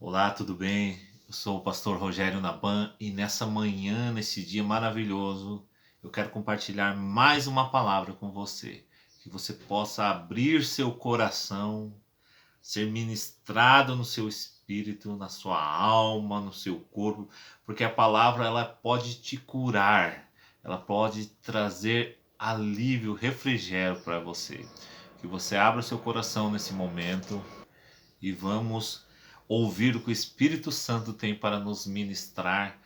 Olá, tudo bem? Eu sou o pastor Rogério Naban e nessa manhã, nesse dia maravilhoso, eu quero compartilhar mais uma palavra com você. Que você possa abrir seu coração, ser ministrado no seu espírito, na sua alma, no seu corpo, porque a palavra ela pode te curar, ela pode trazer alívio, refrigério para você. Que você abra o seu coração nesse momento e vamos ouvir o que o Espírito Santo tem para nos ministrar,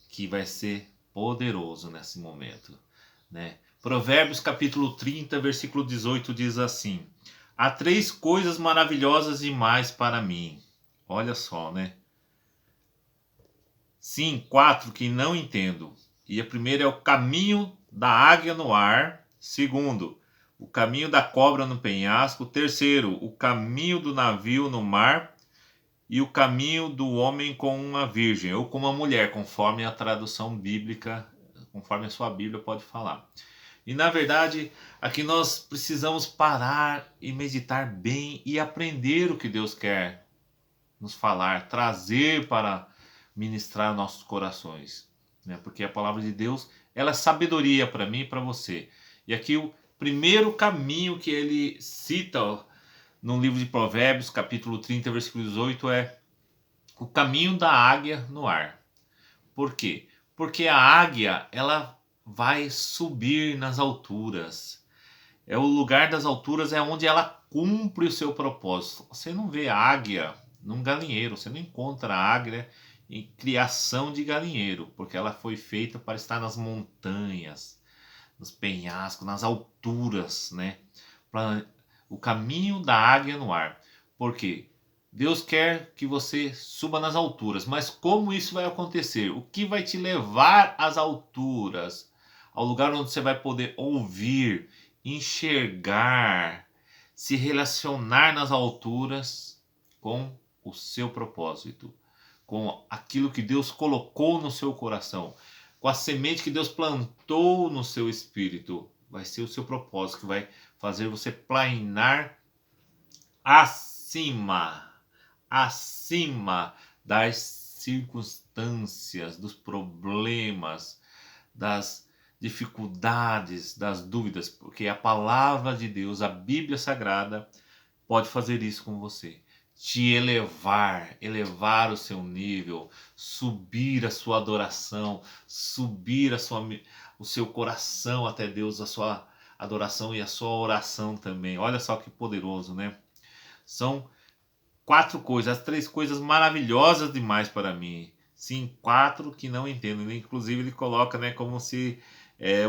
que vai ser poderoso nesse momento, né? Provérbios capítulo 30, versículo 18 diz assim: Há três coisas maravilhosas demais para mim. Olha só, né? Sim, quatro que não entendo. E a primeira é o caminho da águia no ar. Segundo, o caminho da cobra no penhasco. Terceiro, o caminho do navio no mar e o caminho do homem com uma virgem, ou com uma mulher, conforme a tradução bíblica, conforme a sua Bíblia pode falar. E na verdade, aqui nós precisamos parar e meditar bem e aprender o que Deus quer nos falar, trazer para ministrar nossos corações, né? Porque a palavra de Deus, ela é sabedoria para mim e para você. E aqui o primeiro caminho que ele cita no livro de Provérbios, capítulo 30, versículo 18, é o caminho da águia no ar. Por quê? Porque a águia, ela vai subir nas alturas. É o lugar das alturas, é onde ela cumpre o seu propósito. Você não vê águia num galinheiro, você não encontra águia em criação de galinheiro, porque ela foi feita para estar nas montanhas, nos penhascos, nas alturas, né? Pra, o caminho da águia no ar. Por quê? Deus quer que você suba nas alturas, mas como isso vai acontecer? O que vai te levar às alturas? Ao lugar onde você vai poder ouvir, enxergar, se relacionar nas alturas com o seu propósito, com aquilo que Deus colocou no seu coração, com a semente que Deus plantou no seu espírito. Vai ser o seu propósito que vai fazer você planear acima das circunstâncias, dos problemas, das dificuldades, das dúvidas, porque a palavra de Deus, a Bíblia Sagrada, pode fazer isso com você. Te elevar o seu nível, subir a sua adoração, subir o seu coração até Deus, a sua adoração e a sua oração também. Olha só que poderoso, né? São quatro coisas, as três coisas maravilhosas demais para mim. Sim, quatro que não entendo. Inclusive ele coloca, né, como se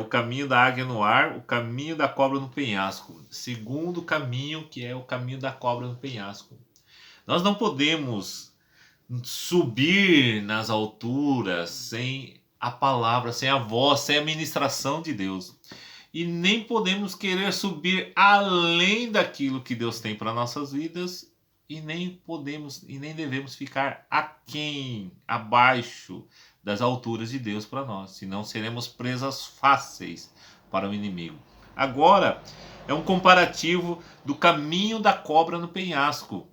o caminho da águia no ar, o caminho da cobra no penhasco. Segundo caminho, que é o caminho da cobra no penhasco. Nós não podemos subir nas alturas sem a palavra, sem a voz, sem a ministração de Deus. E nem podemos querer subir além daquilo que Deus tem para nossas vidas e nem podemos e nem devemos ficar aquém, abaixo das alturas de Deus para nós, senão seremos presas fáceis para o inimigo. Agora é um comparativo do caminho da cobra no penhasco.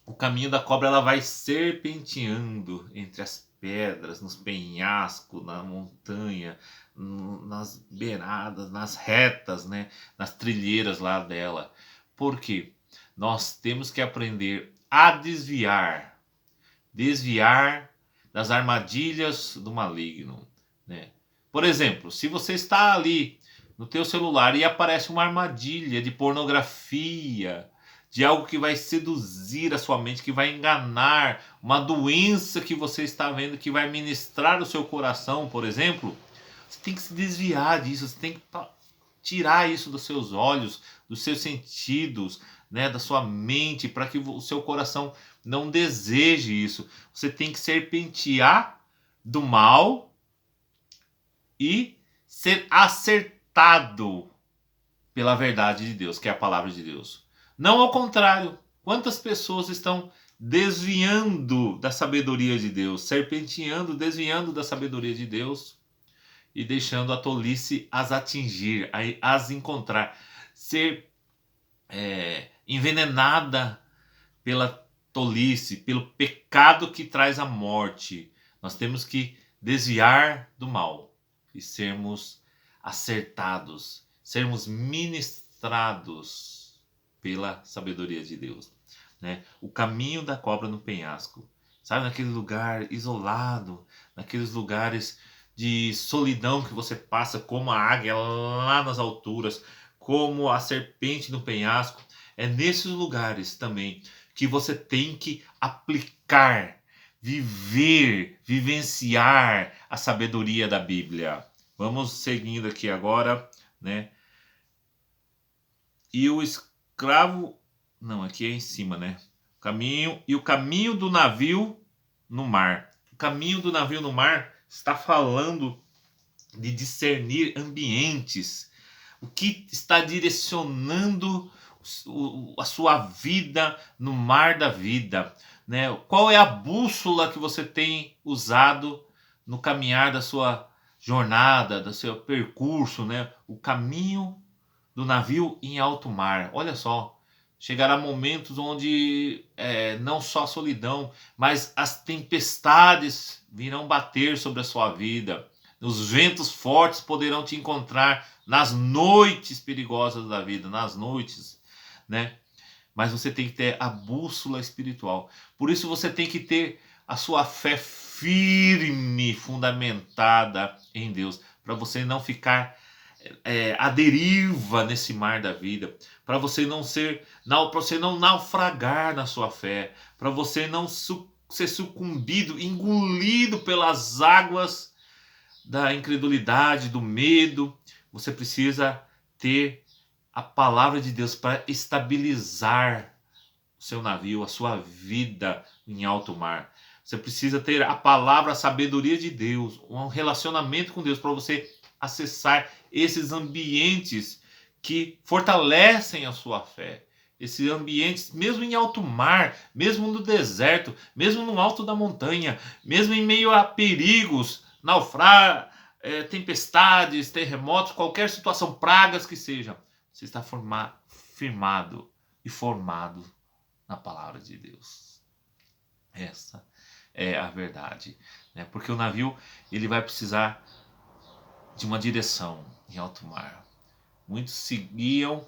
O caminho da cobra ela vai serpenteando entre as pedras, nos penhascos, na montanha, nas beiradas, nas retas, né, nas trilheiras lá dela. Por quê? Nós temos que aprender a desviar das armadilhas do maligno, né? Por exemplo, se você está ali no teu celular e aparece uma armadilha de pornografia, de algo que vai seduzir a sua mente, que vai enganar, uma doença que você está vendo, que vai ministrar o seu coração, por exemplo, você tem que se desviar disso, você tem que tirar isso dos seus olhos, dos seus sentidos, né, da sua mente, para que o seu coração não deseje isso. Você tem que serpentear do mal e ser acertado pela verdade de Deus, que é a palavra de Deus. Não ao contrário. Quantas pessoas estão desviando da sabedoria de Deus, serpenteando, desviando da sabedoria de Deus e deixando a tolice as atingir, as encontrar, ser envenenada pela tolice, pelo pecado que traz a morte. Nós temos que desviar do mal e sermos acertados, sermos ministrados pela sabedoria de Deus, né? O caminho da cobra no penhasco, sabe, naquele lugar isolado, naqueles lugares de solidão que você passa como a águia lá nas alturas, como a serpente no penhasco. É nesses lugares também que você tem que aplicar, viver, vivenciar a sabedoria da Bíblia. Vamos seguindo aqui agora, né? E o escravo, não, aqui é em cima, né? O caminho do navio no mar. O caminho do navio no mar está falando de discernir ambientes, o que está direcionando a sua vida no mar da vida, né? Qual é a bússola que você tem usado no caminhar da sua jornada, do seu percurso, né? O caminho do navio em alto mar. Olha só, chegará momentos onde não só a solidão, mas as tempestades virão bater sobre a sua vida. Os ventos fortes poderão te encontrar nas noites perigosas da vida, nas noites, né? Mas você tem que ter a bússola espiritual. Por isso você tem que ter a sua fé firme, fundamentada em Deus, para você não ficar à deriva nesse mar da vida, para você não naufragar na sua fé, para você não ser sucumbido, engolido pelas águas da incredulidade, do medo. Você precisa ter a palavra de Deus para estabilizar o seu navio, a sua vida em alto mar. Você precisa ter a palavra, a sabedoria de Deus, um relacionamento com Deus para você acessar esses ambientes que fortalecem a sua fé. Esses ambientes, mesmo em alto mar, mesmo no deserto, mesmo no alto da montanha, mesmo em meio a perigos, tempestades, terremotos, qualquer situação, pragas que sejam, você está firmado e formado na palavra de Deus. Essa é a verdade, né? Porque o navio ele vai precisar de uma direção em alto mar. Muitos seguiam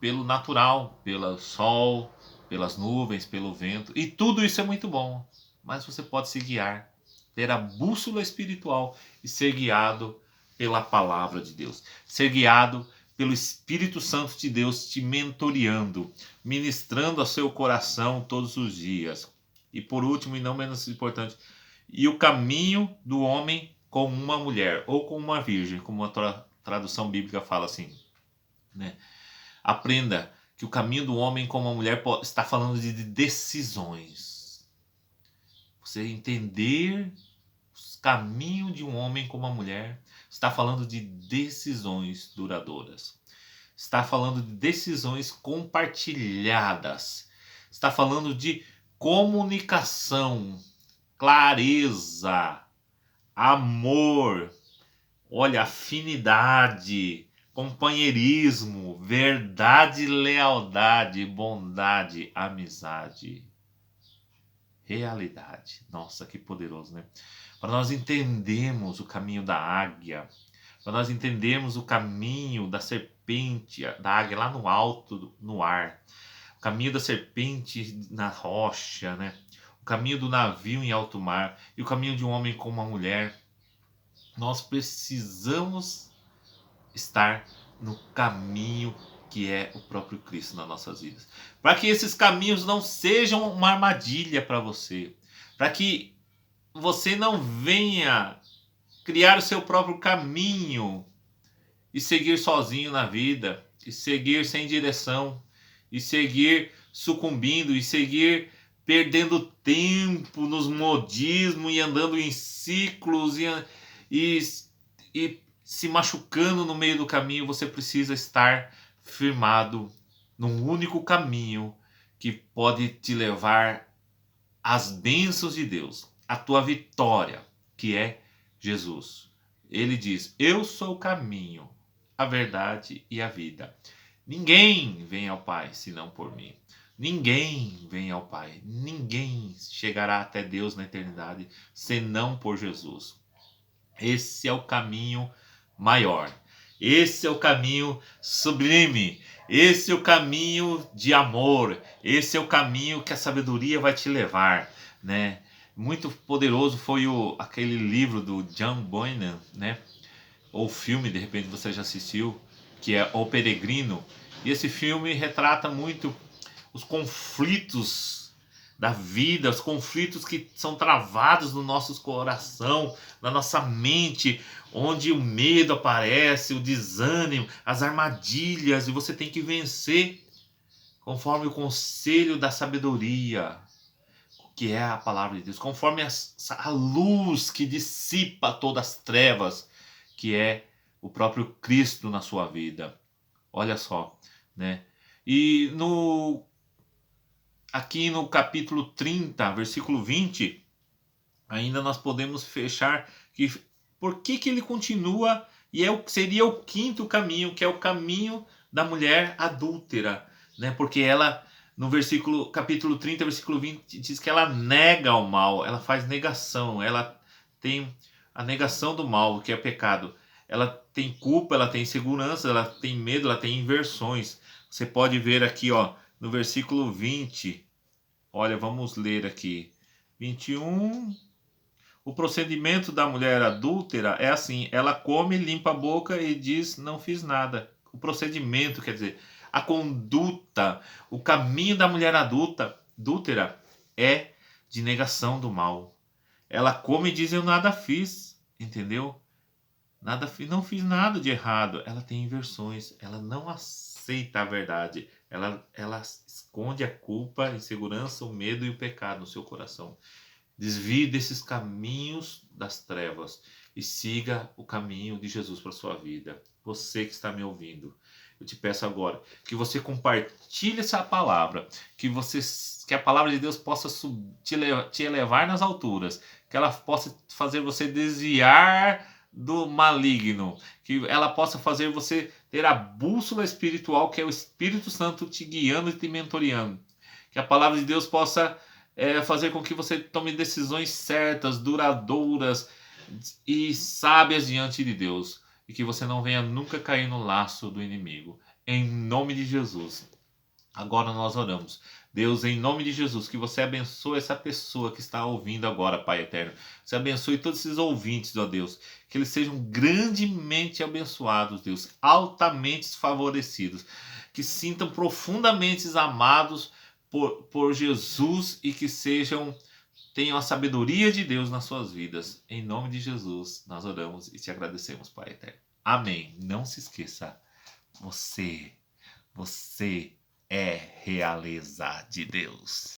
pelo natural, pelo sol, pelas nuvens, pelo vento, e tudo isso é muito bom, mas você pode se guiar, ter a bússola espiritual e ser guiado pela palavra de Deus, ser guiado pelo Espírito Santo de Deus te mentoreando, ministrando ao seu coração todos os dias. E por último, e não menos importante, e o caminho do homem com uma mulher ou com uma virgem, como a tradução bíblica fala assim, né? Aprenda que o caminho do homem com uma mulher está falando de decisões. Você entender o caminho de um homem com uma mulher está falando de decisões duradouras. Está falando de decisões compartilhadas. Está falando de comunicação, clareza, amor, olha, afinidade, companheirismo, verdade, lealdade, bondade, amizade, realidade. Nossa, que poderoso, né? Para nós entendermos o caminho da águia, para nós entendermos o caminho da serpente, da águia lá no alto, no ar, o caminho da serpente na rocha, né? O caminho do navio em alto mar e o caminho de um homem com uma mulher, nós precisamos estar no caminho que é o próprio Cristo nas nossas vidas. Para que esses caminhos não sejam uma armadilha para você. Para que você não venha criar o seu próprio caminho e seguir sozinho na vida, e seguir sem direção, e seguir sucumbindo, e seguir perdendo tempo nos modismos e andando em ciclos e se machucando no meio do caminho. Você precisa estar firmado num único caminho que pode te levar às bênçãos de Deus, à tua vitória, que é Jesus. Ele diz: eu sou o caminho, a verdade e a vida. Ninguém vem ao Pai senão por mim. Ninguém vem ao Pai, ninguém chegará até Deus na eternidade senão por Jesus. Esse é o caminho maior. Esse é o caminho sublime. Esse é o caminho de amor. Esse é o caminho que a sabedoria vai te levar, né? Muito poderoso foi aquele livro do John Bunyan, né? Ou filme, de repente você já assistiu, que é O Peregrino. E esse filme retrata muito os conflitos da vida, os conflitos que são travados no nosso coração, na nossa mente, onde o medo aparece, o desânimo, as armadilhas, e você tem que vencer conforme o conselho da sabedoria, que é a palavra de Deus, conforme a luz que dissipa todas as trevas, que é o próprio Cristo na sua vida. Olha só, né? E aqui no capítulo 30, versículo 20, ainda nós podemos fechar que por que ele continua e seria o quinto caminho, que é o caminho da mulher adúltera, né? Porque ela no capítulo 30, versículo 20 diz que ela nega o mal, ela faz negação, ela tem a negação do mal, que é pecado. Ela tem culpa, ela tem insegurança, ela tem medo, ela tem inversões. Você pode ver aqui, ó, no versículo 20. Olha, vamos ler aqui. 21. O procedimento da mulher adúltera é assim: ela come, limpa a boca e diz: não fiz nada. O procedimento, quer dizer, a conduta, o caminho da mulher adúltera é de negação do mal. Ela come e diz: eu nada fiz, entendeu? Não fiz nada de errado. Ela tem inversões, ela não aceita a verdade. Ela esconde a culpa, a insegurança, o medo e o pecado no seu coração. Desvie desses caminhos das trevas e siga o caminho de Jesus para a sua vida. Você que está me ouvindo, eu te peço agora que você compartilhe essa palavra, que a palavra de Deus possa te elevar nas alturas, que ela possa fazer você desviar do maligno, que ela possa fazer você ter a bússola espiritual, que é o Espírito Santo te guiando e te mentoreando. Que a palavra de Deus possa fazer com que você tome decisões certas, duradouras e sábias diante de Deus. E que você não venha nunca cair no laço do inimigo. Em nome de Jesus. Agora nós oramos. Deus, em nome de Jesus, que você abençoe essa pessoa que está ouvindo agora, Pai eterno. Você abençoe todos esses ouvintes, ó Deus. Que eles sejam grandemente abençoados, Deus. Altamente favorecidos. Que sintam profundamente amados por Jesus e que tenham a sabedoria de Deus nas suas vidas. Em nome de Jesus, nós oramos e te agradecemos, Pai eterno. Amém. Não se esqueça, você é realeza de Deus.